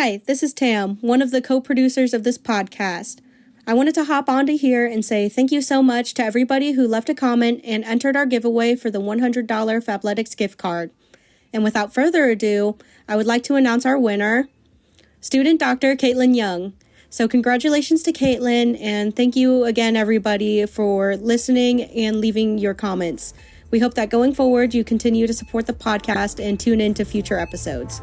Hi, this is Tam, one of the co-producers of this podcast. I wanted to hop onto here and say thank you so much to everybody who left a comment and entered our giveaway for the $100 Fabletics gift card. And without further ado, I would like to announce our winner, Student Doctor Katelyn Young. So congratulations to Katelyn, and thank you again, everybody, for listening and leaving your comments. We hope that going forward, you continue to support the podcast and tune in to future episodes.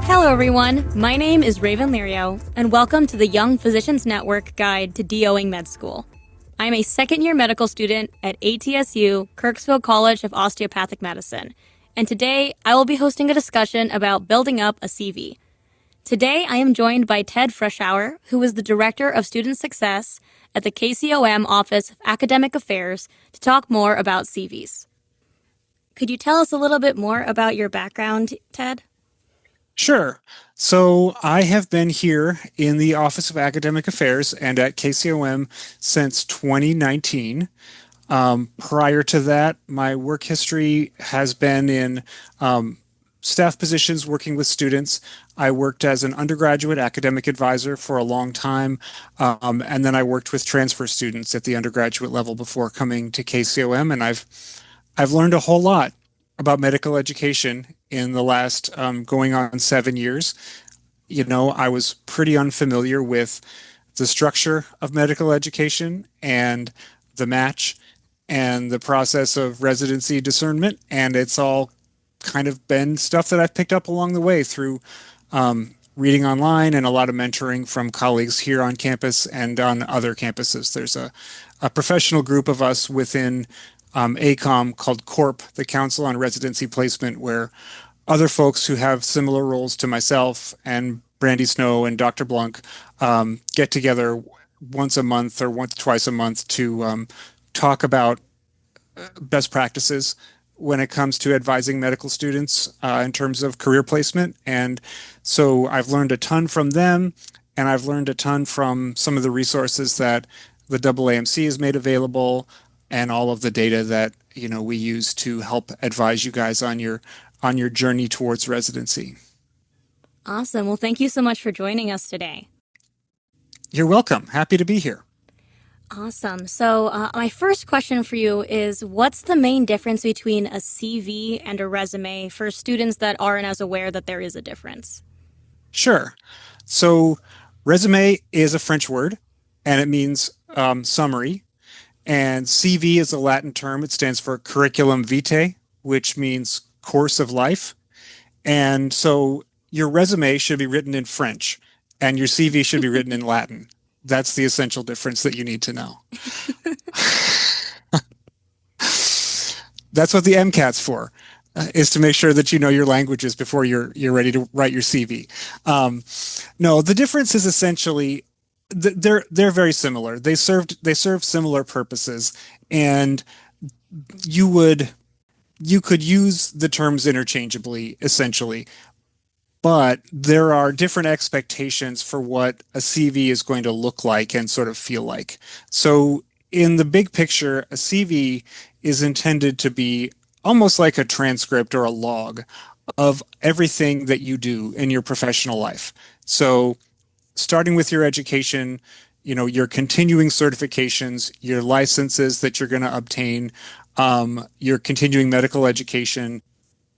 Hello everyone, my name is Raven Lirio, and welcome to the Young Physicians Network Guide to DOing Med School. I am a second-year medical student at ATSU, Kirksville College of Osteopathic Medicine, and today I will be hosting a discussion about building up a CV. Today I am joined by Ted Frushour, who is the Director of Student Success at the KCOM Office of Academic Affairs, to talk more about CVs. Could you tell us a little bit more about your background, Ted? Sure. So I have been here in the Office of Academic Affairs and at KCOM since 2019. Prior to that, my work history has been in staff positions working with students. I worked as an undergraduate academic advisor for a long time, and then I worked with transfer students at the undergraduate level before coming to KCOM, and I've learned a whole lot about medical education in the last going on 7 years. You know, I was pretty unfamiliar with the structure of medical education and the match and the process of residency discernment, and it's all kind of been stuff that I've picked up along the way through reading online and a lot of mentoring from colleagues here on campus and on other campuses. There's a professional group of us within ACOM called CORP, the Council on Residency Placement, where other folks who have similar roles to myself and Brandy Snow and Dr. Blunk get together once a month or once, twice a month to talk about best practices when it comes to advising medical students in terms of career placement. And so I've learned a ton from them, and I've learned a ton from some of the resources that the AAMC has made available, and all of the data that, you know, we use to help advise you guys on your journey towards residency. Awesome. Well, thank you so much for joining us today. You're welcome. Happy to be here. Awesome. So my first question for you is, what's the main difference between a CV and a resume for students that aren't as aware that there is a difference? Sure. So resume is a French word, and it means summary. And CV is a Latin term. It stands for curriculum vitae, which means course of life. And so your resume should be written in French and your CV should be written in Latin. That's the essential difference that you need to know. That's what the MCAT's for, is to make sure that you know your languages before you're ready to write your CV. No, the difference is essentially they're very similar. They serve similar purposes, and you could use the terms interchangeably, essentially. But there are different expectations for what a CV is going to look like and sort of feel like. So in the big picture, a CV is intended to be almost like a transcript or a log of everything that you do in your professional life. So starting with your education, you know, your continuing certifications, your licenses that you're going to obtain, your continuing medical education,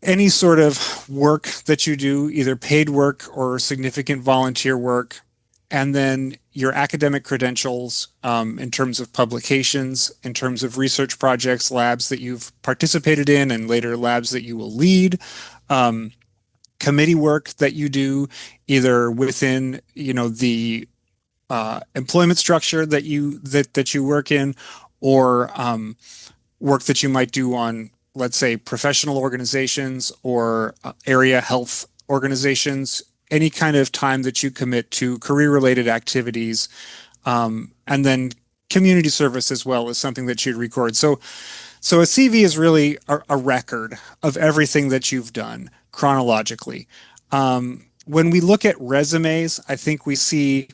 any sort of work that you do, either paid work or significant volunteer work, and then your academic credentials in terms of publications, in terms of research projects, labs that you've participated in, and later labs that you will lead, committee work that you do either within, you know, the employment structure that you work in, or work that you might do on, let's say, professional organizations or area health organizations, any kind of time that you commit to career-related activities, and then community service as well is something that you'd record. So So a CV is really a record of everything that you've done chronologically. When we look at resumes, I think we see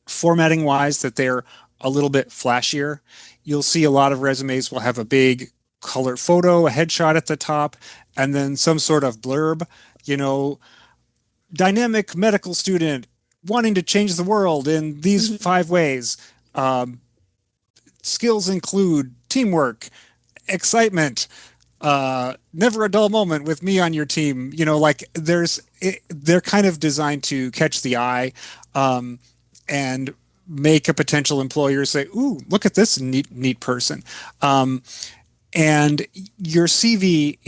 formatting wise that they're a little bit flashier. You'll see a lot of resumes will have a big color photo, a headshot at the top, and then some sort of blurb, you know, dynamic medical student wanting to change the world in these Mhm. 5 ways. Um, Skills include teamwork, excitement, never a dull moment with me on your team. Like they're kind of designed to catch the eye, um, and make a potential employer say, "Ooh, look at this neat person." And your CV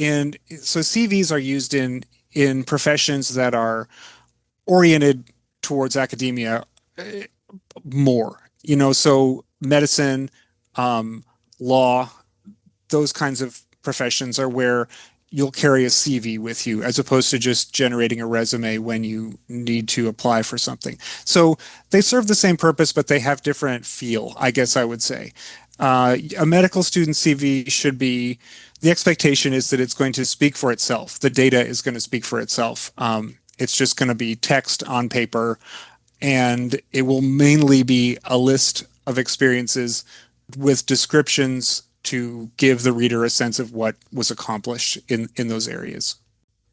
so CVs are used in professions that are oriented towards academia more. So medicine, um, law, those kinds of professions are where you'll carry a CV with you as opposed to just generating a resume when you need to apply for something. So they serve the same purpose, but they have different feel, I guess I would say. A medical student CV should be, the expectation is that it's going to speak for itself. The data is going to speak for itself. It's just going to be text on paper, and it will mainly be a list of experiences with descriptions to give the reader a sense of what was accomplished in those areas.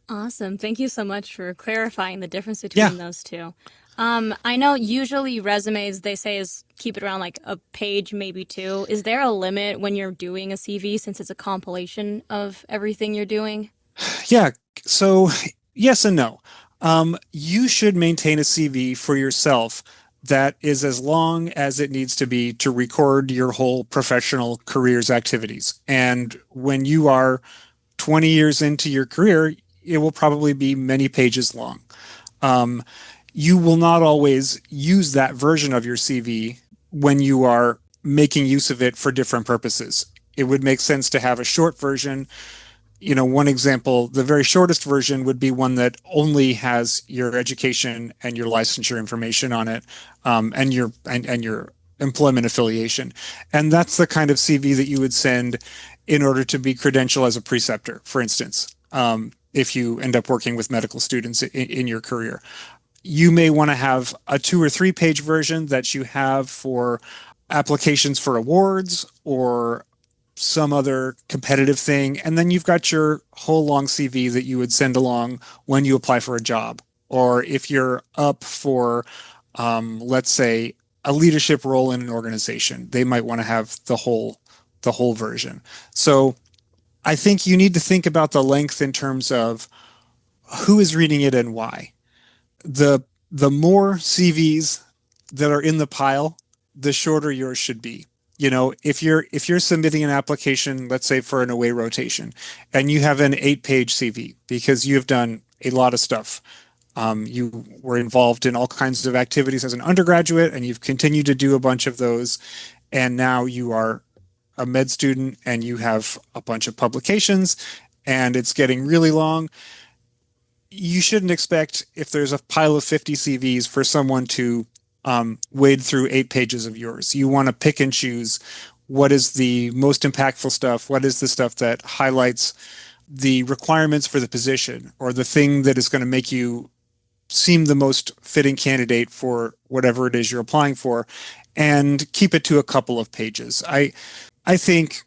Awesome. Thank you so much for clarifying the difference Yeah. between those two. I know usually resumes, they say, is keep it around like a page, maybe two. Is there a limit when you're doing a CV since it's a compilation of everything you're doing? Yeah. So, yes and no. You should maintain a CV for yourself that is as long as it needs to be to record your whole professional career's activities. And when you are 20 years into your career, it will probably be many pages long. Um, you will not always use that version of your CV when you are making use of it for different purposes. It would make sense to have a short version. One example, the very shortest version would be one that only has your education and your licensure information on it, and your employment affiliation. And that's the kind of CV that you would send in order to be credentialed as a preceptor, for instance, if you end up working with medical students in your career. You may want to have a 2 or 3 page version that you have for applications for awards or some other competitive thing. And then you've got your whole long CV that you would send along when you apply for a job. Or if you're up for, let's say, a leadership role in an organization, they might want to have the whole version. So I think you need to think about the length in terms of who is reading it and why. The more CVs that are in the pile, the shorter yours should be. If you're submitting an application, let's say for an away rotation, and you have an 8 page CV because you've done a lot of stuff. You were involved in all kinds of activities as an undergraduate, and you've continued to do a bunch of those. And now you are a med student and you have a bunch of publications, and it's getting really long. You shouldn't expect, if there's a pile of 50 CVs, for someone to wade through 8 pages of yours. You want to pick and choose what is the most impactful stuff, what is the stuff that highlights the requirements for the position or the thing that is going to make you seem the most fitting candidate for whatever it is you're applying for, and keep it to a couple of pages. I think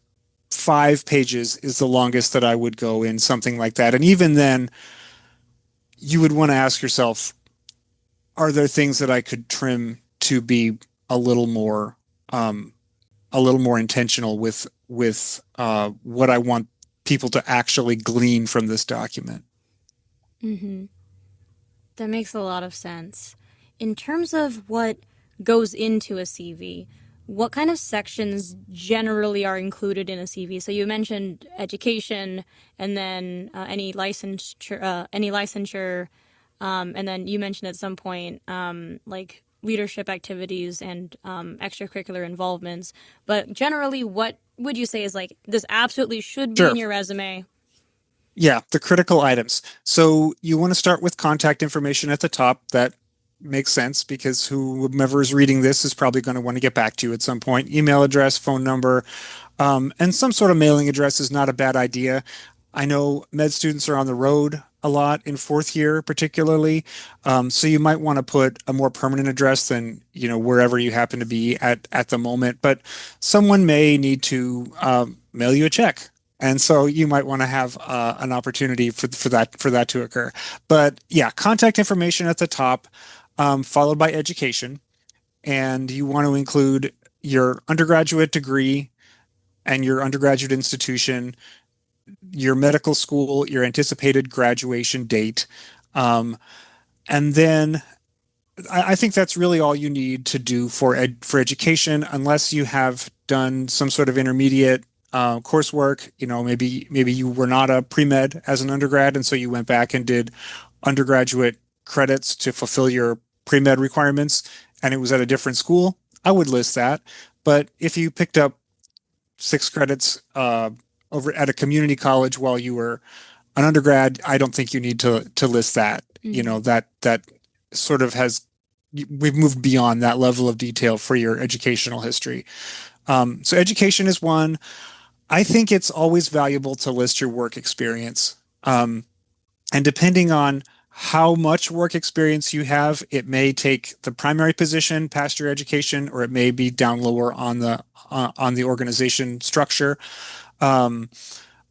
5 pages is the longest that I would go in something like that. And even then, you would want to ask yourself, are there things that I could trim to be a little more um, a little more intentional with what I want people to actually glean from this document? Mm-hmm. That makes a lot of sense. In terms of what goes into a CV, what kind of sections generally are included in a CV? So you mentioned education, and then any licensure, and then you mentioned at some point like leadership activities and extracurricular involvements. But generally, what would you say is like this absolutely should be Sure. in your resume? Yeah, the critical items. So you want to start with contact information at the top. That makes sense because whomever is reading this is probably going to want to get back to you at some point. Email address, phone number, and some sort of mailing address is not a bad idea. I know med students are on the road a lot in fourth year, particularly. So you might want to put a more permanent address than, wherever you happen to be at the moment. But someone may need to mail you a check. And so you might want to have an opportunity for that to occur. But yeah, contact information at the top, followed by education. And you want to include your undergraduate degree and your undergraduate institution, your medical school, your anticipated graduation date. And then I think that's really all you need to do for education, unless you have done some sort of intermediate coursework. Maybe you were not a pre-med as an undergrad, and so you went back and did undergraduate credits to fulfill your pre-med requirements, and it was at a different school. I would list that. But if you picked up 6 credits over at a community college while you were an undergrad, I don't think you need to list that. Mhm. That sort of we've moved beyond that level of detail for your educational history. So education is one. I think it's always valuable to list your work experience. And depending on how much work experience you have, it may take the primary position past your education, or it may be down lower on the organization structure. Um,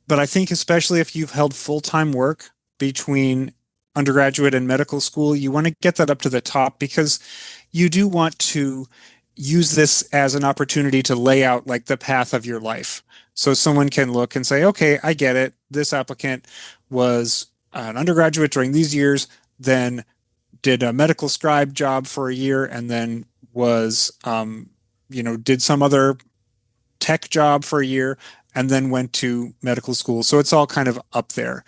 but I think especially if you've held full-time work between undergraduate and medical school, you want to get that up to the top, because you do want to use this as an opportunity to lay out like the path of your life. So someone can look and say, okay, I get it. This applicant was an undergraduate during these years, then did a medical scribe job for a year, and then was, did some other tech job for a year, and then went to medical school. So it's all kind of up there.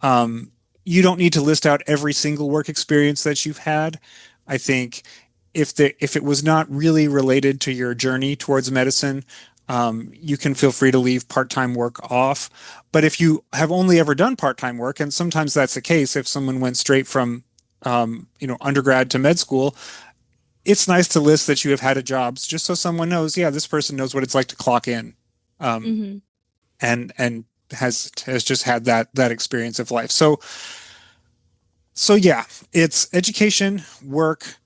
You don't need to list out every single work experience that you've had. I think if it was not really related to your journey towards medicine, you can feel free to leave part-time work off. But if you have only ever done part-time work, and sometimes that's the case, if someone went straight from undergrad to med school, it's nice to list that you have had a job, just so someone knows, yeah, this person knows what it's like to clock in, um, Mhm. and has just had that experience of life. So yeah, it's education, work,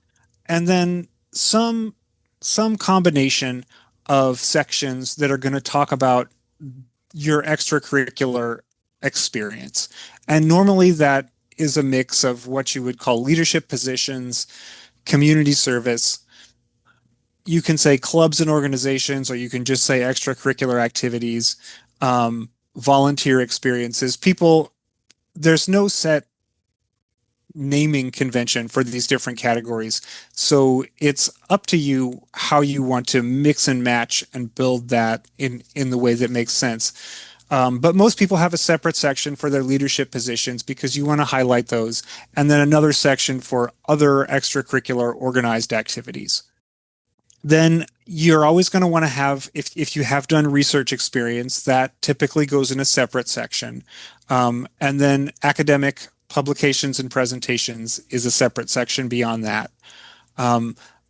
and then some combination of sections that are going to talk about your extracurricular experience. And normally that is a mix of what you would call leadership positions, community service. You can say clubs and organizations, or you can just say extracurricular activities, volunteer experiences. There's no set naming convention for these different categories. So it's up to you how you want to mix and match and build that in the way that makes sense. But most people have a separate section for their leadership positions, because you want to highlight those, and then another section for other extracurricular organized activities. Then you're always going to want to have, if you have done research experience, that typically goes in a separate section. And then academic publications and presentations is a separate section beyond that.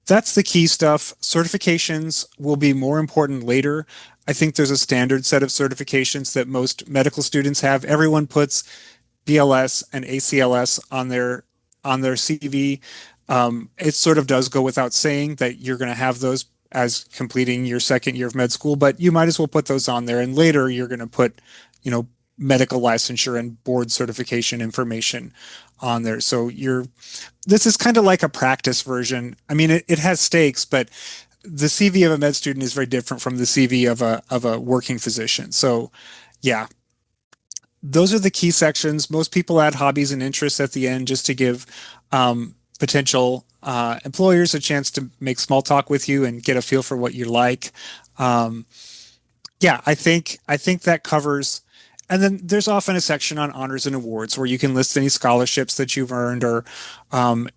That's the key stuff. Certifications will be more important later. I think there's a standard set of certifications that most medical students have. Everyone puts BLS and ACLS on their CV. It sort of does go without saying that you're going to have those as completing your second year of med school, but you might as well put those on there. And later you're going to put, medical licensure and board certification information on there. So this is kind of like a practice version. I mean, it has stakes, but the CV of a med student is very different from the CV of a working physician. So yeah, those are the key sections. Most people add hobbies and interests at the end, just to give potential employers a chance to make small talk with you and get a feel for what you like. Yeah, I think that covers. And then there's often a section on honors and awards where you can list any scholarships that you've earned, or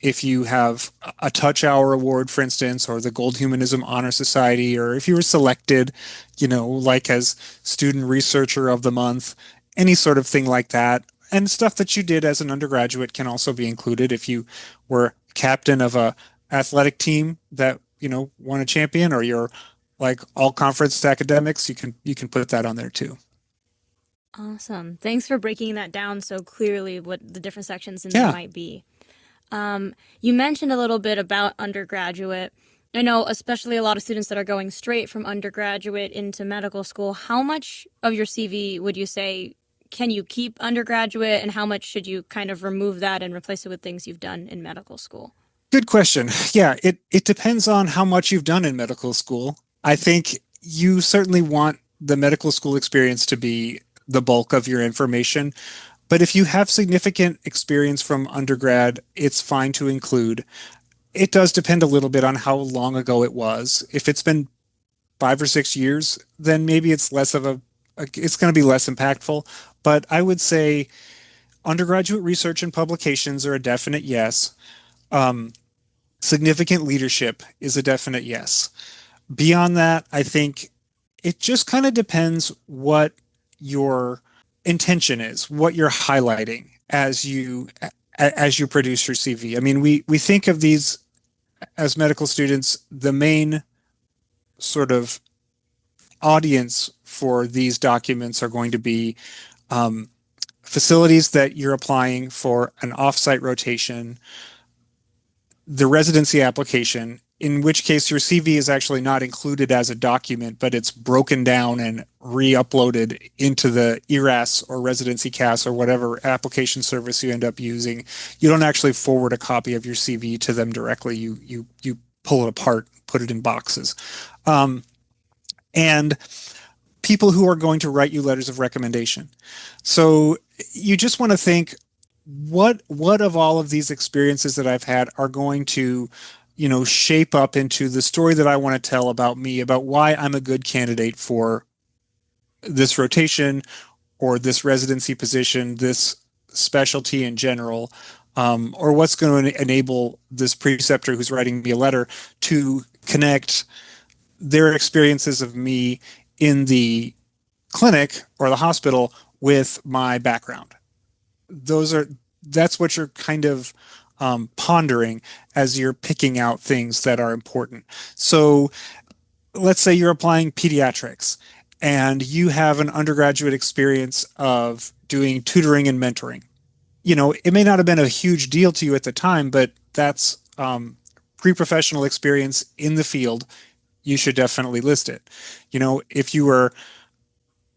if you have a Touch Hour Award, for instance, or the Gold Humanism Honor Society, or if you were selected, like as Student Researcher of the Month, any sort of thing like that. And stuff that you did as an undergraduate can also be included if you were captain of a athletic team that, won a champion, or you're like all conference academics, you can put that on there too. Awesome. Thanks for breaking that down so clearly, what the different sections in there Yeah. might be. You mentioned a little bit about undergraduate. I know especially a lot of students that are going straight from undergraduate into medical school. How much of your CV would you say can you keep undergraduate, and how much should you kind of remove that and replace it with things you've done in medical school? Good question. Yeah, it depends on how much you've done in medical school. I think you certainly want the medical school experience to be the bulk of your information. But if you have significant experience from undergrad, it's fine to include. It does depend a little bit on how long ago it was. If it's been 5 or 6 years, then maybe it's it's going to be less impactful. But I would say undergraduate research and publications are a definite yes. Um, Significant leadership is a definite yes. Beyond that, I think it just kind of depends what your intention is, what you're highlighting as you produce your CV. I mean, we think of these as medical students, the main sort of audience for these documents are going to be um, facilities that you're applying for an offsite rotation, the residency application, in which case your CV is actually not included as a document, but it's broken down and re-uploaded into the ERAS or residency CAS or whatever application service you end up using. You don't actually forward a copy of your CV to them directly. You pull it apart, put it in boxes. And people who are going to write you letters of recommendation. So you just want to think, what of all of these experiences that I've had are going to, shape up into the story that I want to tell about me, about why I'm a good candidate for this rotation or this residency position, this specialty in general, or what's going to enable this preceptor who's writing me a letter to connect their experiences of me in the clinic or the hospital with my background. That's what you're kind of pondering as you're picking out things that are important. So let's say you're applying pediatrics and you have an undergraduate experience of doing tutoring and mentoring. It may not have been a huge deal to you at the time, but that's pre-professional experience in the field. You should definitely list it. If you were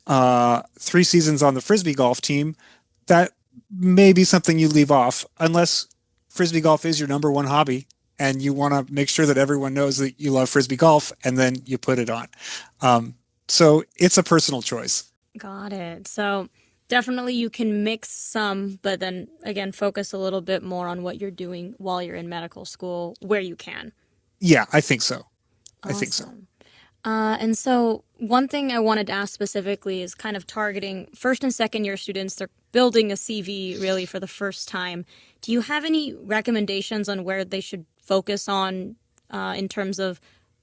3 seasons on the Frisbee golf team, that may be something you leave off, unless Frisbee golf is your number one hobby and you want to make sure that everyone knows that you love Frisbee golf, and then you put it on. So it's a personal choice. Got it. So definitely you can mix some, but then again, focus a little bit more on what you're doing while you're in medical school where you can. Yeah, I think so. Awesome. I think so. And so one thing I wanted to ask specifically is kind of targeting first and second year students. They're building a CV really for the first time. Do you have any recommendations on where they should focus on in terms of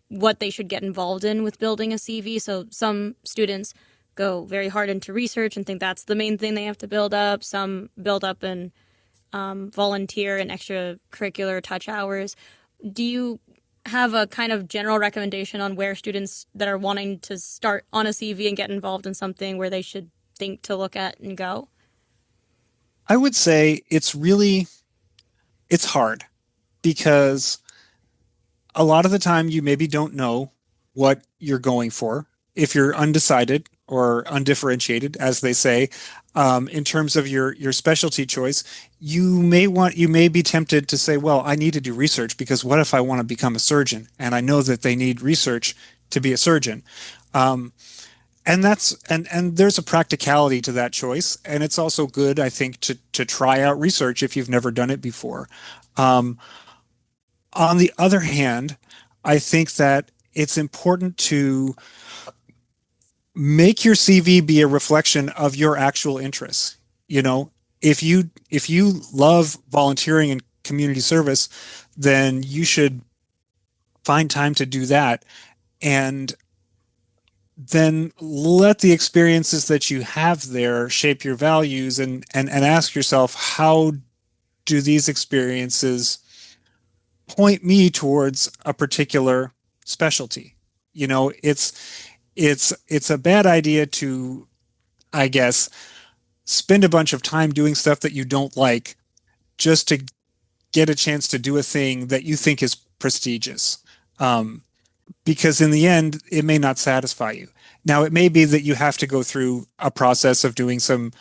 what they should get involved in with building a CV? So some students go very hard into research and think that's the main thing they have to build up. Some build up and volunteer and extracurricular touch hours. Do you have a kind of general recommendation on where students that are wanting to start on a CV and get involved in something where they should think to look at and go? I would say it's hard because a lot of the time you maybe don't know what you're going for. If you're undecided or undifferentiated, as they say, in terms of your specialty choice, you may be tempted to say, well, I need to do research because what if I want to become a surgeon? And I know that they need research to be a surgeon. And there's a practicality to that choice. And it's also good, I think, to try out research if you've never done it before. On the other hand, I think that it's important to make your CV be a reflection of your actual interests. If you love volunteering and community service, then you should find time to do that, and then let the experiences that you have there shape your values, and ask yourself, how do these experiences point me towards a particular specialty. It's a bad idea to, I guess, spend a bunch of time doing stuff that you don't like just to get a chance to do a thing that you think is prestigious. Um, because in the end, it may not satisfy you. Now, it may be that you have to go through a process of doing some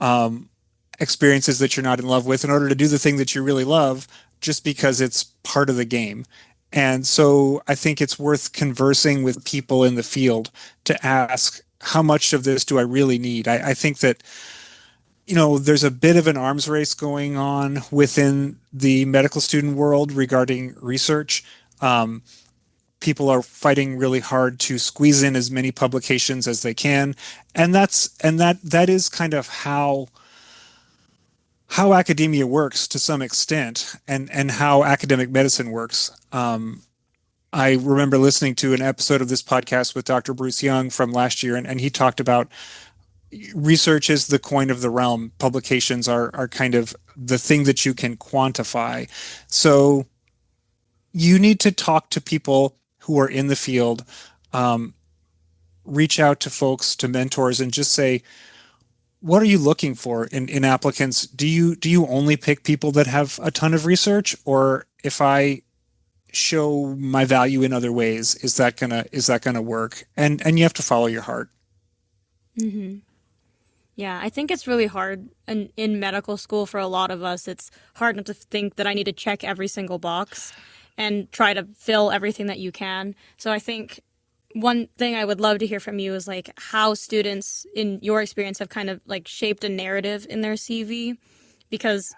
um, experiences that you're not in love with in order to do the thing that you really love, just because it's part of the game. And so I think it's worth conversing with people in the field to ask, how much of this do I really need? I think that there's a bit of an arms race going on within the medical student world regarding research. Um, People are fighting really hard to squeeze in as many publications as they can, and that is kind of how academia works to some extent, and how academic medicine works. I remember listening to an episode of this podcast with Dr. Bruce Young from last year, and he talked about research is the coin of the realm. Publications are kind of the thing that you can quantify. So you need to talk to people who are in the field, um, reach out to folks, to mentors, and just say, what are you looking for in applicants? Do you only pick people that have a ton of research, or if I show my value in other ways, is that gonna work? And you have to follow your heart. Hmm. Yeah, I think it's really hard in medical school for a lot of us. It's hard not to think that I need to check every single box and try to fill everything that you can. So I think one thing I would love to hear from you is like how students in your experience have kind of like shaped a narrative in their CV. Because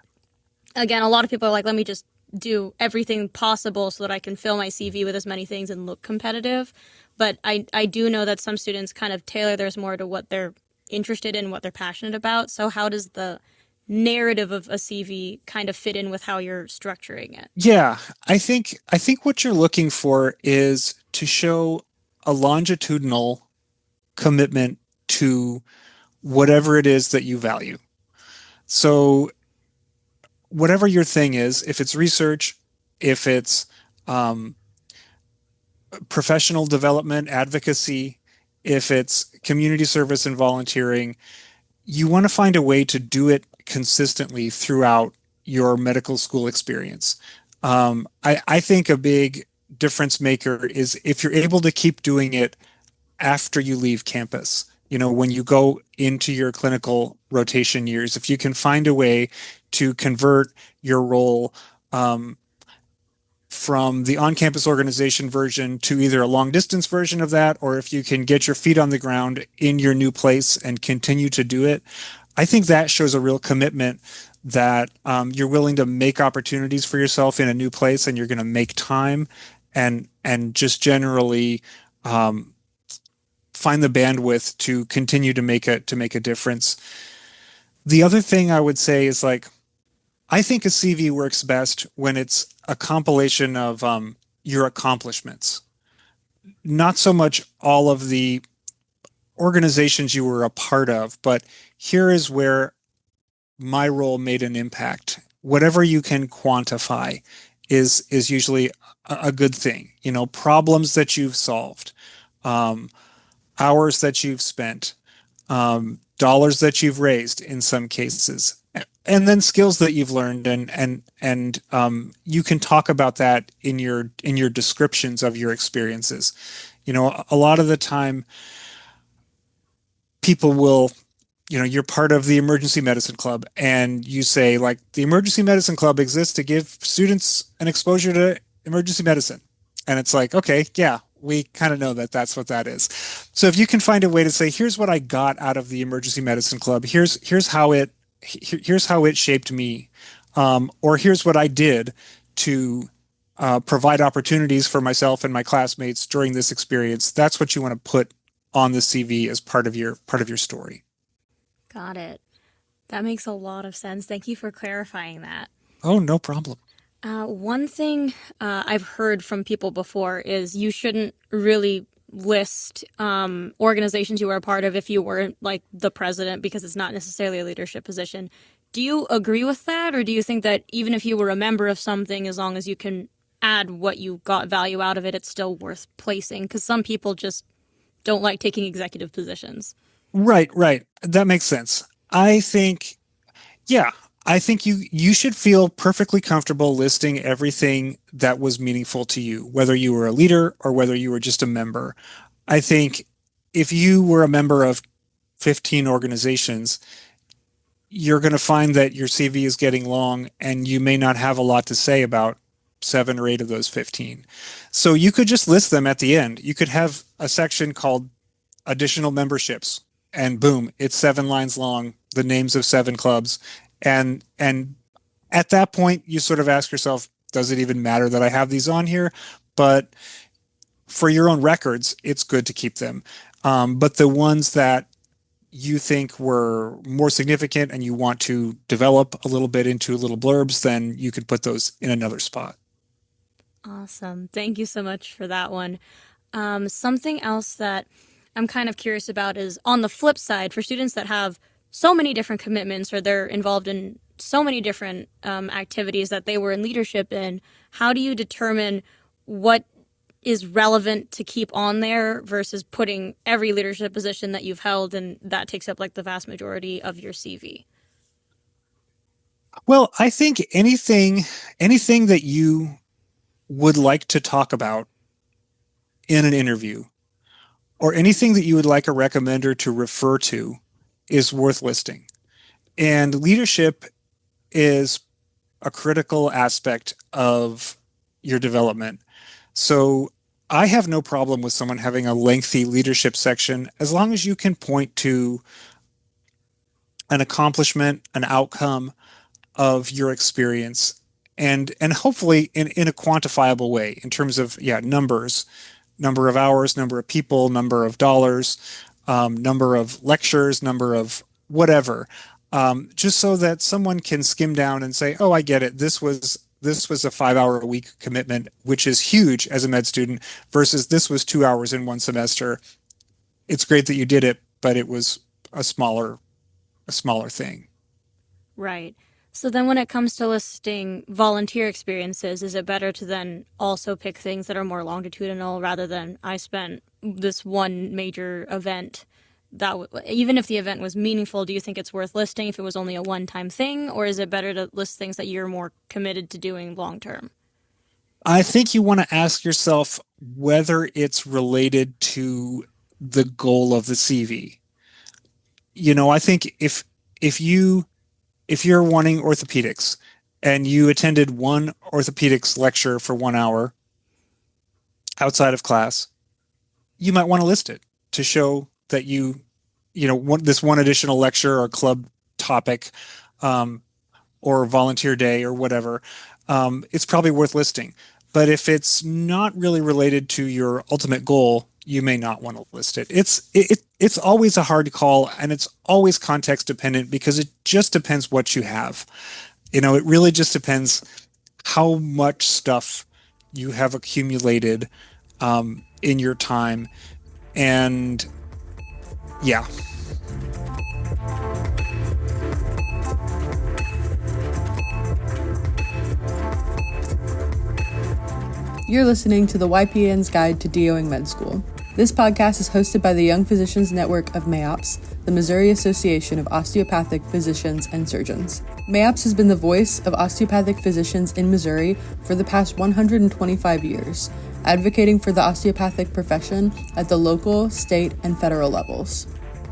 again, a lot of people are like, let me just do everything possible so that I can fill my CV with as many things and look competitive. But I do know that some students kind of tailor theirs more to what they're interested in, what they're passionate about. So how does the narrative of a CV kind of fit in with how you're structuring it? Yeah, I think what you're looking for is to show a longitudinal commitment to whatever it is that you value. So whatever your thing is, if it's research, if it's um, professional development, advocacy, if it's community service and volunteering, you want to find a way to do it consistently throughout your medical school experience. I think a big difference maker is if you're able to keep doing it after you leave campus. When you go into your clinical rotation years, if you can find a way to convert your role from the on-campus organization version to either a long-distance version of that, or if you can get your feet on the ground in your new place and continue to do it, I think that shows a real commitment that you're willing to make opportunities for yourself in a new place, and you're going to make time and just generally um, find the bandwidth to continue to make a difference. The other thing I would say is, like, I think a CV works best when it's a compilation of your accomplishments, not so much all of the organizations you were a part of, but here is where my role made an impact. Whatever you can quantify is usually a good thing. Problems that you've solved, um, hours that you've spent, dollars that you've raised in some cases, and then skills that you've learned, and you can talk about that in your descriptions of your experiences. A lot of the time, people will, you're part of the emergency medicine club, and you say, like, the emergency medicine club exists to give students an exposure to emergency medicine, and it's like, okay, yeah, we kind of know that that's what that is. So if you can find a way to say, here's what I got out of the emergency medicine club, here's how it shaped me, or here's what I did to provide opportunities for myself and my classmates during this experience. That's what you want to put on the CV as part of your story. Got it. That makes a lot of sense. Thank you for clarifying that. Oh, no problem. One thing I've heard from people before is you shouldn't really list organizations you were a part of if you weren't like the president, because it's not necessarily a leadership position. Do you agree with that, or do you think that even if you were a member of something, as long as you can add what you got value out of it, it's still worth placing, because some people just don't like taking executive positions. Right, right. That makes sense. I think, yeah, I think you should feel perfectly comfortable listing everything that was meaningful to you, whether you were a leader or whether you were just a member. I think if you were a member of 15 organizations, you're going to find that your CV is getting long and you may not have a lot to say about 7 or 8 of those 15. So you could just list them at the end. You could have a section called additional memberships, and boom, it's 7 lines long, the names of 7 clubs. And at that point, you sort of ask yourself, does it even matter that I have these on here? But for your own records, it's good to keep them. But the ones that you think were more significant and you want to develop a little bit into little blurbs, then you could put those in another spot. Awesome. Thank you so much for that one. Something else that I'm kind of curious about is, on the flip side, for students that have so many different commitments, or they're involved in so many different activities that they were in leadership in, how do you determine what is relevant to keep on there versus putting every leadership position that you've held and that takes up like the vast majority of your CV? Well, I think anything that you would like to talk about in an interview, or anything that you would like a recommender to refer to, is worth listing. And leadership is a critical aspect of your development. So I have no problem with someone having a lengthy leadership section as long as you can point to an accomplishment, an outcome of your experience, and hopefully in a quantifiable way in terms of, numbers, number of hours, number of people, number of dollars, number of lectures, number of whatever, just so that someone can skim down and say, oh, I get it. This was a 5-hour-a-week commitment, which is huge as a med student, versus this was 2 hours in one semester. It's great that you did it, but it was a smaller thing. Right. So then when it comes to listing volunteer experiences, is it better to then also pick things that are more longitudinal rather than, I spent this one major event that even if the event was meaningful, do you think it's worth listing if it was only a one-time thing, or is it better to list things that you're more committed to doing long-term? I think you want to ask yourself whether it's related to the goal of the CV. I think if you're wanting orthopedics and you attended one orthopedics lecture for 1 hour outside of class, you might want to list it to show that this one additional lecture or club topic, or volunteer day or whatever, it's probably worth listing. But if it's not really related to your ultimate goal, you may not want to list it. It's always a hard call, and it's always context dependent because it just depends what you have. It really just depends how much stuff you have accumulated in your time. And yeah. You're listening to the YPN's Guide to DOing Med School. This podcast is hosted by the Young Physicians Network of MAOPS, the Missouri Association of Osteopathic Physicians and Surgeons. MAOPS has been the voice of osteopathic physicians in Missouri for the past 125 years, advocating for the osteopathic profession at the local, state, and federal levels.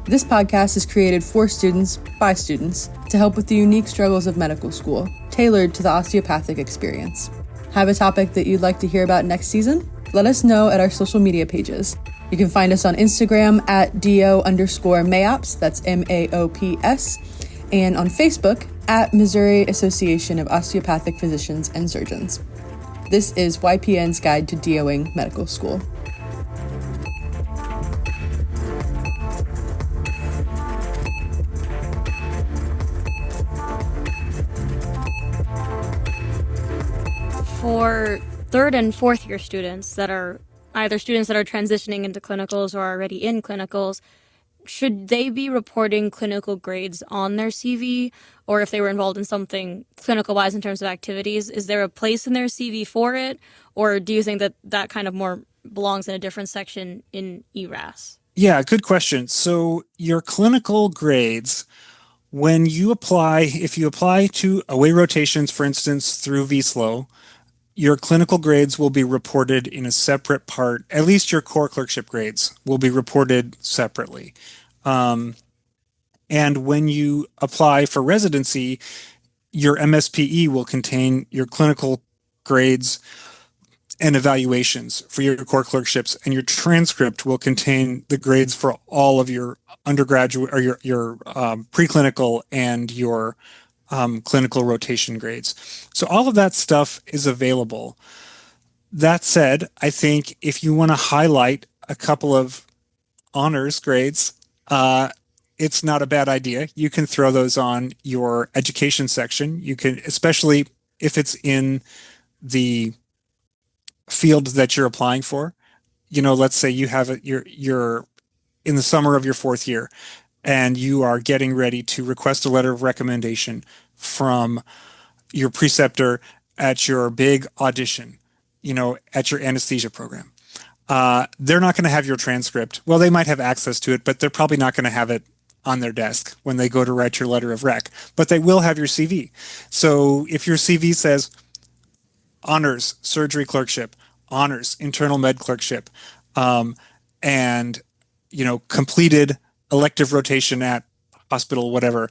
This podcast is created for students, by students, to help with the unique struggles of medical school, tailored to the osteopathic experience. Have a topic that you'd like to hear about next season? Let us know at our social media pages. You can find us on Instagram at DO_MAOPS, that's MAOPS, and on Facebook at Missouri Association of Osteopathic Physicians and Surgeons. This is YPN's Guide to DOing Medical School. For third and fourth year students that are either students that are transitioning into clinicals or already in clinicals, should they be reporting clinical grades on their CV, or if they were involved in something clinical-wise in terms of activities, is there a place in their CV for it, or do you think that that kind of more belongs in a different section in ERAS? Yeah, good question. So your clinical grades, when you apply, if you apply to away rotations, for instance, through VSLO, your clinical grades will be reported in a separate part. At least your core clerkship grades will be reported separately. And when you apply for residency, your MSPE will contain your clinical grades and evaluations for your core clerkships, and your transcript will contain the grades for all of your undergraduate or your preclinical and your clinical rotation grades. So all of that stuff is available. That said, I think if you want to highlight a couple of honors grades, it's not a bad idea. You can throw those on your education section. You can, especially if it's in the field that you're applying for. You know, let's say you have it, you're in the summer of your fourth year, and you are getting ready to request a letter of recommendation from your preceptor at your big audition, you know, at your anesthesia program. They're not going to have your transcript. Well, they might have access to it, but they're probably not going to have it on their desk when they go to write your letter of rec, but they will have your CV. So if your CV says honors surgery clerkship, honors internal med clerkship, and you know, completed elective rotation at hospital, whatever,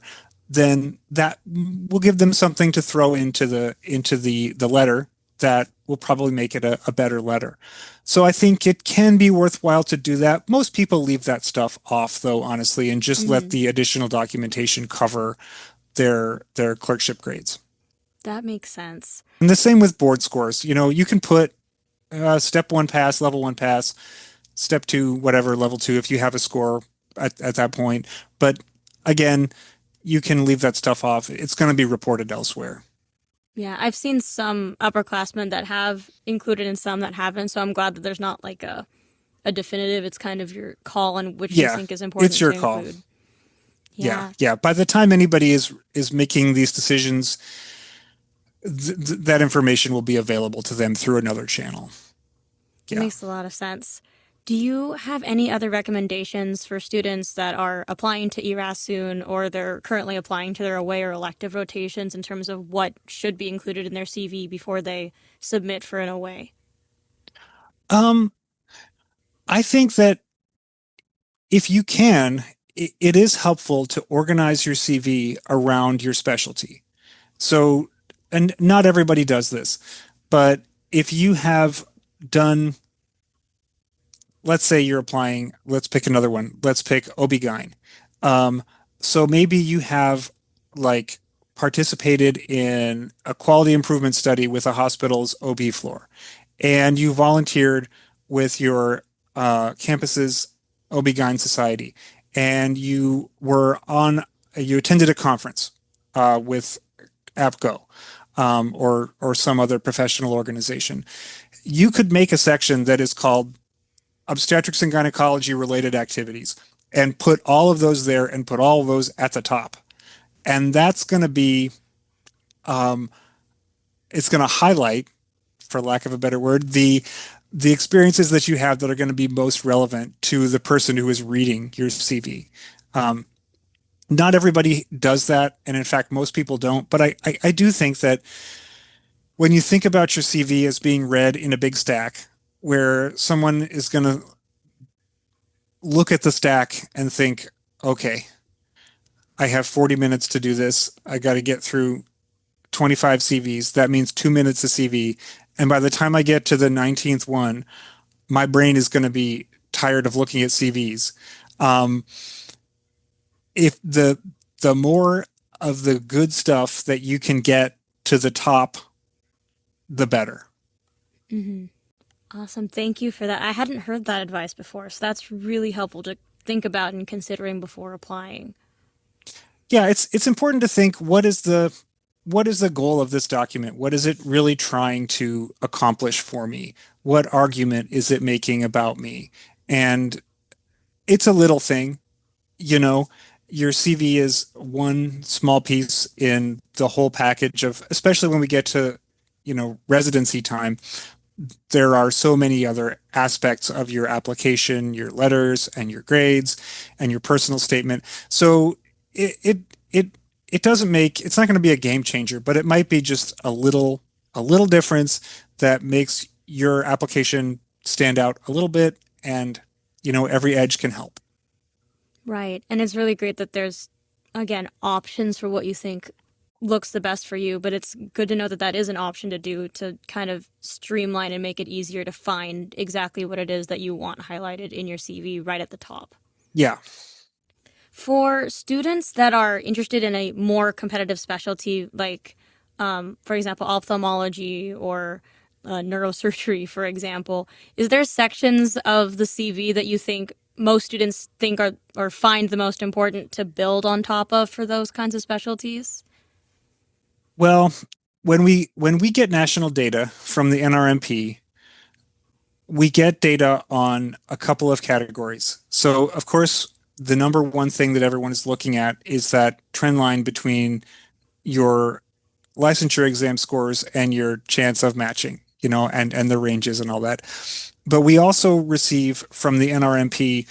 then that will give them something to throw into the letter that will probably make it a better letter. So I think it can be worthwhile to do that. Most people leave that stuff off, though, honestly, and just let the additional documentation cover their clerkship grades. That makes sense. And the same with board scores. You know, you can put step one pass, level one pass, step two, whatever, level two, if you have a score at that point. But again, you can leave that stuff off. It's going to be reported elsewhere. Yeah, I've seen some upperclassmen that have included and some that haven't, so I'm glad that there's not like a definitive. It's kind of your call on which you think is important it's your to call. include. Yeah. By the time anybody is making these decisions, that information will be available to them through another channel. It makes a lot of sense. Do you have any other recommendations for students that are applying to ERAS soon, or they're currently applying to their away or elective rotations, in terms of what should be included in their CV before they submit for an away? I think that if you can, it is helpful to organize your CV around your specialty. So, and not everybody does this, but if you have done, let's say you're applying, let's pick another one. Let's pick OB-GYN. So maybe you have like participated in a quality improvement study with a hospital's OB floor, and you volunteered with your campus's OB-GYN society, and you attended a conference with APCO or some other professional organization. You could make a section that is called obstetrics and gynecology related activities and put all of those there and put all of those at the top. And that's going to be, it's going to highlight, for lack of a better word, the experiences that you have that are going to be most relevant to the person who is reading your CV. Not everybody does that, and in fact, most people don't. But I do think that when you think about your CV as being read in a big stack, where someone is going to look at the stack and think, okay, I have 40 minutes to do this. I got to get through 25 CVs. That means 2 minutes a CV. And by the time I get to the 19th one, my brain is going to be tired of looking at CVs. If the more of the good stuff that you can get to the top, the better. Mm-hmm. Awesome. Thank you for that. I hadn't heard that advice before, so that's really helpful to think about and considering before applying. Yeah, it's important to think, what is the goal of this document? What is it really trying to accomplish for me? What argument is it making about me? And it's a little thing, you know, your CV is one small piece in the whole package of, especially when we get to, residency time. There are so many other aspects of your application, your letters and your grades and your personal statement. So it it it, it doesn't make it's not going to be a game changer, but it might be just a little difference that makes your application stand out a little bit, and every edge can help. Right. And it's really great that there's, again, options for what you think looks the best for you, but it's good to know that that is an option to do to kind of streamline and make it easier to find exactly what it is that you want highlighted in your CV right at the top. Yeah. For students that are interested in a more competitive specialty, like, for example, ophthalmology or neurosurgery, for example, is there sections of the CV that you think most students think are or find the most important to build on top of for those kinds of specialties? Well, when we get national data from the NRMP, we get data on a couple of categories. So, of course, the number one thing that everyone is looking at is that trend line between your licensure exam scores and your chance of matching, and the ranges and all that. But we also receive from the NRMP,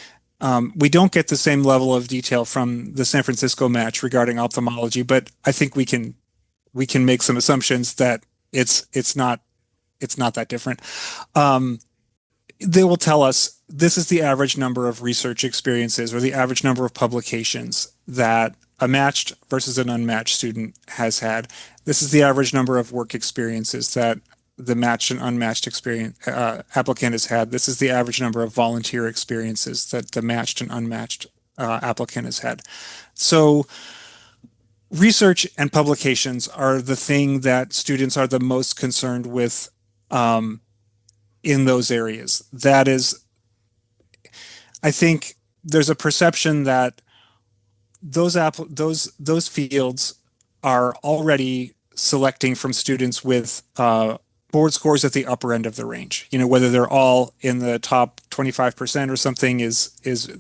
we don't get the same level of detail from the San Francisco match regarding ophthalmology, but I think we can make some assumptions that it's not that different. They will tell us this is the average number of research experiences or the average number of publications that a matched versus an unmatched student has had. This is the average number of work experiences that the matched and unmatched experience applicant has had. This is the average number of volunteer experiences that the matched and unmatched applicant has had. So research and publications are the thing that students are the most concerned with in those areas. That is, I think there's a perception that those fields are already selecting from students with board scores at the upper end of the range. Whether they're all in the top 25% or something is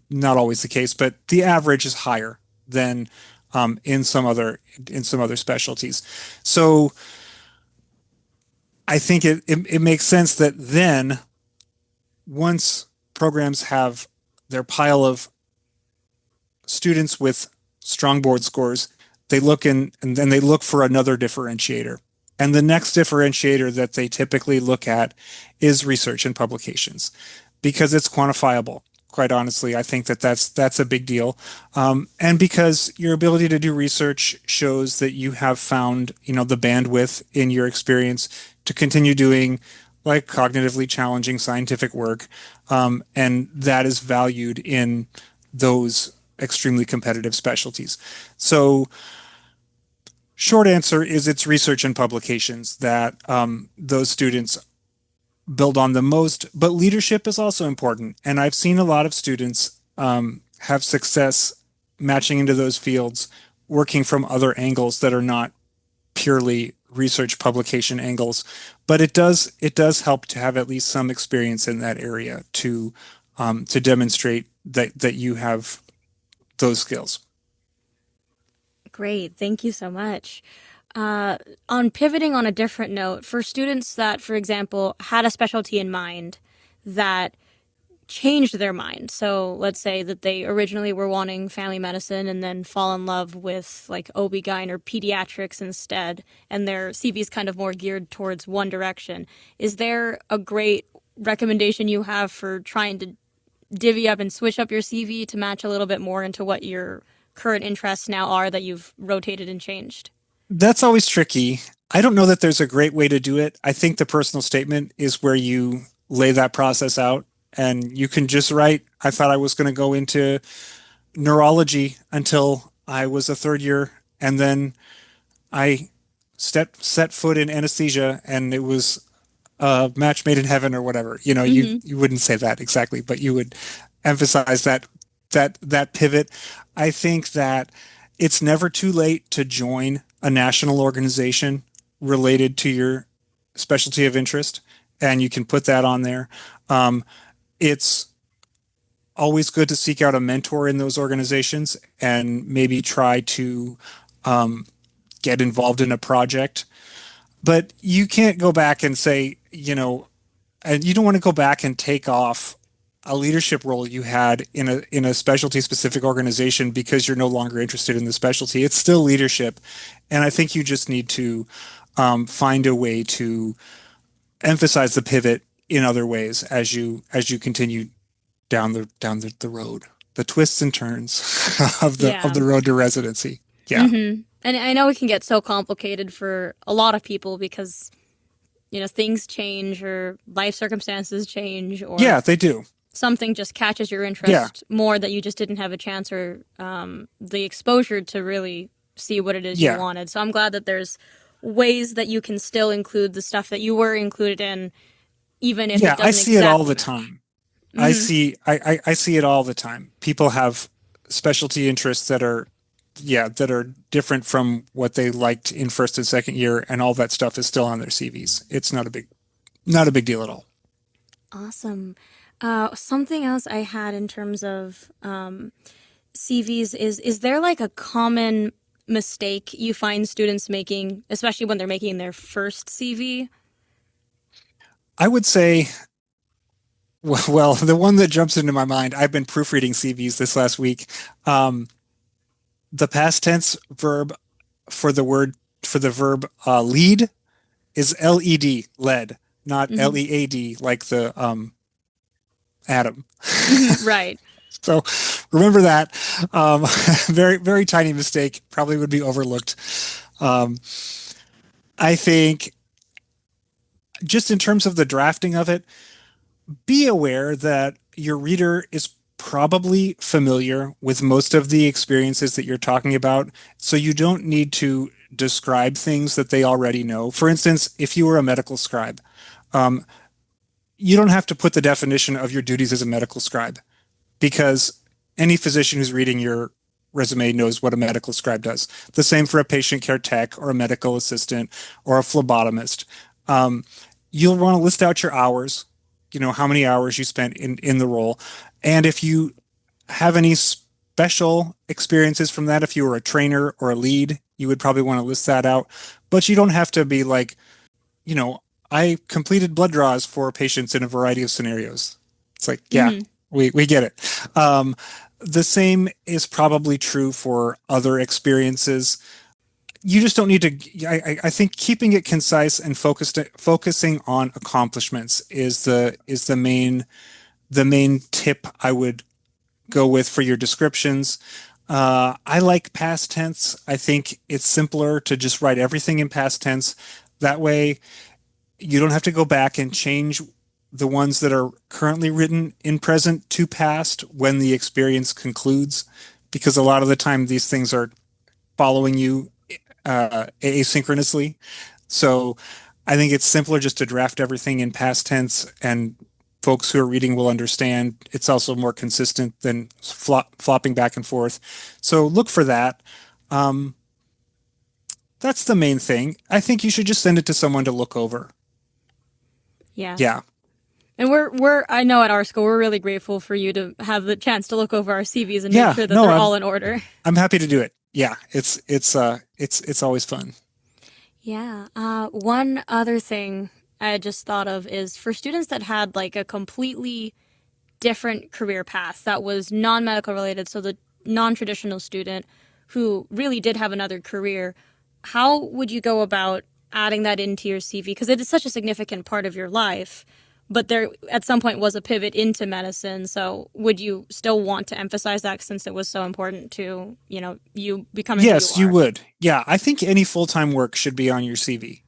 not always the case, but the average is higher than in some other specialties. So I think it makes sense that then once programs have their pile of students with strong board scores, they look and then they look for another differentiator. And the next differentiator that they typically look at is research and publications because it's quantifiable. Quite honestly, I think that's a big deal, and because your ability to do research shows that you have found the bandwidth in your experience to continue doing like cognitively challenging scientific work, and that is valued in those extremely competitive specialties. So, short answer is it's research and publications that those students build on the most, but leadership is also important. And I've seen a lot of students have success matching into those fields, working from other angles that are not purely research publication angles. But it does help to have at least some experience in that area to demonstrate that you have those skills. Great. Thank you so much. On pivoting on a different note, for students that, for example, had a specialty in mind that changed their mind. So let's say that they originally were wanting family medicine and then fall in love with like OB-GYN or pediatrics instead, and their CV is kind of more geared towards one direction. Is there a great recommendation you have for trying to divvy up and switch up your CV to match a little bit more into what your current interests now are that you've rotated and changed? That's always tricky. I don't know that there's a great way to do it. I think the personal statement is where you lay that process out, and you can just write, I thought I was going to go into neurology until I was a third year, and then I set foot in anesthesia, and it was a match made in heaven or whatever. You wouldn't say that exactly, but you would emphasize that pivot. I think that it's never too late to join a national organization related to your specialty of interest, and you can put that on there. It's always good to seek out a mentor in those organizations and maybe try to get involved in a project. But you can't go back and say, and you don't want to go back and take off a leadership role you had in a specialty specific organization because you're no longer interested in the specialty. It's still leadership, and I think you just need to find a way to emphasize the pivot in other ways as you continue down the road, the twists and turns of the road to residency. Yeah. Mm-hmm. And I know it can get so complicated for a lot of people because, things change or life circumstances change, or Yeah, they do. Something just catches your interest more that you just didn't have a chance or the exposure to really see what it is you wanted. So I'm glad that there's ways that you can still include the stuff that you were included in, even if it doesn't I see it all the time. Mm-hmm. I see it all the time. People have specialty interests that are different from what they liked in first and second year, and all that stuff is still on their CVs. It's not a big deal at all. Awesome. Something else I had in terms of CVs is there like a common mistake you find students making, especially when they're making their first CV? I would say, well, the one that jumps into my mind, I've been proofreading CVs this last week. The past tense verb for the verb lead is LED, led, not LEAD like the atom. Right. So remember that. Very, very tiny mistake, probably would be overlooked. I think just in terms of the drafting of it, be aware that your reader is probably familiar with most of the experiences that you're talking about, so you don't need to describe things that they already know. For instance, if you were a medical scribe, you don't have to put the definition of your duties as a medical scribe, because any physician who's reading your resume knows what a medical scribe does. The same for a patient care tech or a medical assistant or a phlebotomist. You'll want to list out your hours, how many hours you spent in the role. And if you have any special experiences from that, if you were a trainer or a lead, you would probably want to list that out. But you don't have to be like, I completed blood draws for patients in a variety of scenarios. It's like, we get it. The same is probably true for other experiences. You just don't need to. I think keeping it concise and focusing on accomplishments is the main tip I would go with for your descriptions. I like past tense. I think it's simpler to just write everything in past tense. That way, you don't have to go back and change the ones that are currently written in present to past when the experience concludes, because a lot of the time these things are following you asynchronously. So I think it's simpler just to draft everything in past tense, and folks who are reading will understand. It's also more consistent than flopping back and forth. So look for that. That's the main thing. I think you should just send it to someone to look over. Yeah. And I know at our school, we're really grateful for you to have the chance to look over our CVs and make sure that they're all in order. I'm happy to do it. Yeah. It's always fun. Yeah. One other thing I just thought of is for students that had like a completely different career path that was non-medical related. So the non-traditional student who really did have another career, how would you go about adding that into your CV? Because it is such a significant part of your life, but there at some point was a pivot into medicine. So would you still want to emphasize that since it was so important to, you becoming Yes, who you you would. Yeah, I think any full-time work should be on your CV.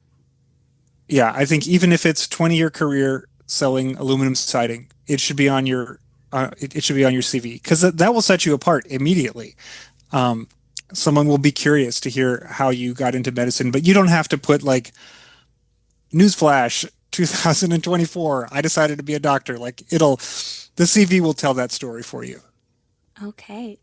Yeah, I think even if it's 20-year career selling aluminum siding, it should be on your it should be on your CV, because that will set you apart immediately. Someone will be curious to hear how you got into medicine, but you don't have to put like, newsflash, 2024, I decided to be a doctor. Like the CV will tell that story for you. Okay.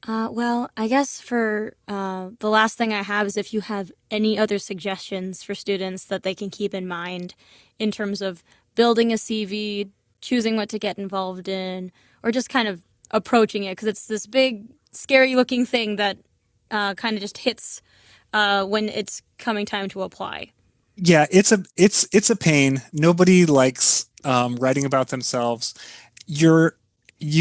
Well, I guess for the last thing I have is if you have any other suggestions for students that they can keep in mind in terms of building a CV, choosing what to get involved in, or just kind of approaching it? Because it's this big, scary-looking thing that kind of just hits when it's coming time to apply. Yeah, it's a pain. Nobody likes writing about themselves. You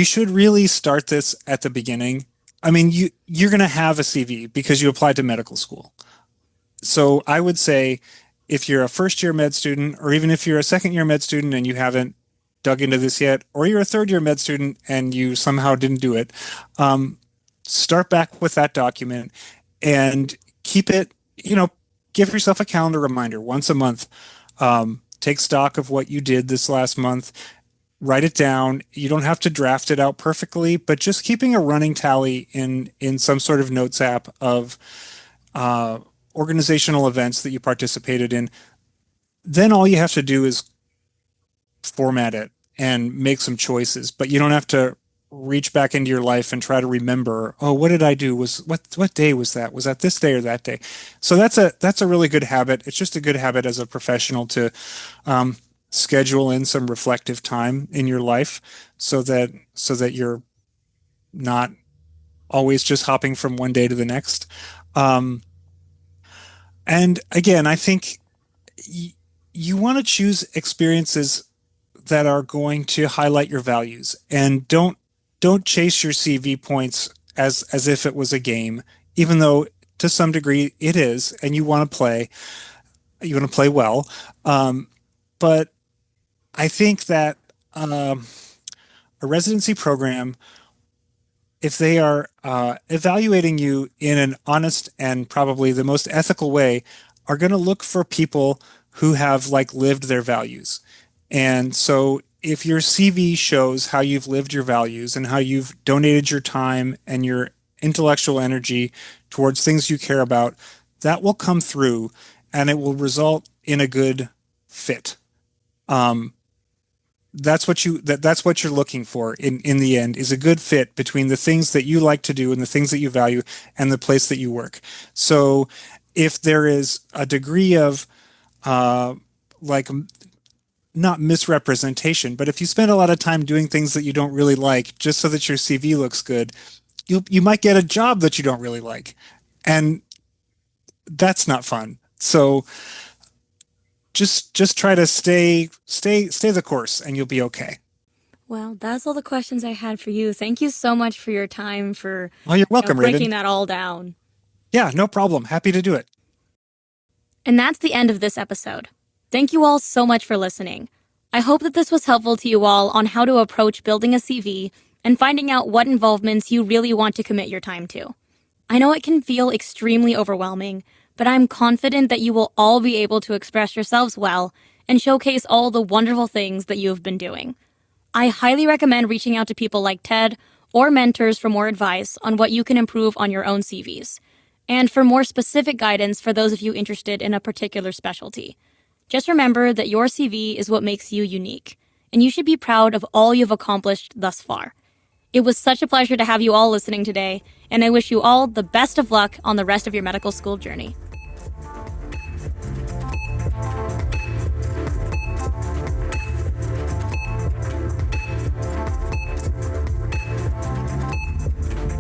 should really start this at the beginning. I mean, you're going to have a CV because you applied to medical school. So I would say if you're a first year med student, or even if you're a second year med student and you haven't dug into this yet, or you're a third year med student and you somehow didn't do it, start back with that document and keep it, give yourself a calendar reminder once a month. Take stock of what you did this last month, write it down. You don't have to draft it out perfectly, but just keeping a running tally in some sort of notes app of organizational events that you participated in. Then all you have to do is format it and make some choices, but you don't have to reach back into your life and try to remember, oh, what did I do? What day was that? Was that this day or that day? So that's a really good habit. It's just a good habit as a professional to schedule in some reflective time in your life so that you're not always just hopping from one day to the next. And again, I think you want to choose experiences that are going to highlight your values, and don't chase your CV points as if it was a game, even though to some degree it is, and you want to play well. But I think that a residency program, if they are evaluating you in an honest and probably the most ethical way, are going to look for people who have lived their values. And so if your CV shows how you've lived your values and how you've donated your time and your intellectual energy towards things you care about, that will come through and it will result in a good fit. That's what you're looking for in the end, is a good fit between the things that you like to do and the things that you value and the place that you work. So if there is a degree of not misrepresentation, but if you spend a lot of time doing things that you don't really like just so that your CV looks good, you might get a job that you don't really like, and that's not fun. So just try to stay the course, and you'll be okay. Well, that's all the questions I had for you. Thank you so much for your time, for you're welcome, breaking Raven. that all down. Yeah, no problem. Happy to do it. And that's the end of this episode. Thank you all so much for listening. I hope that this was helpful to you all on how to approach building a CV and finding out what involvements you really want to commit your time to. I know it can feel extremely overwhelming, but I'm confident that you will all be able to express yourselves well and showcase all the wonderful things that you have been doing. I highly recommend reaching out to people like Ted or mentors for more advice on what you can improve on your own CVs, and for more specific guidance for those of you interested in a particular specialty. Just remember that your CV is what makes you unique, and you should be proud of all you've accomplished thus far. It was such a pleasure to have you all listening today, and I wish you all the best of luck on the rest of your medical school journey.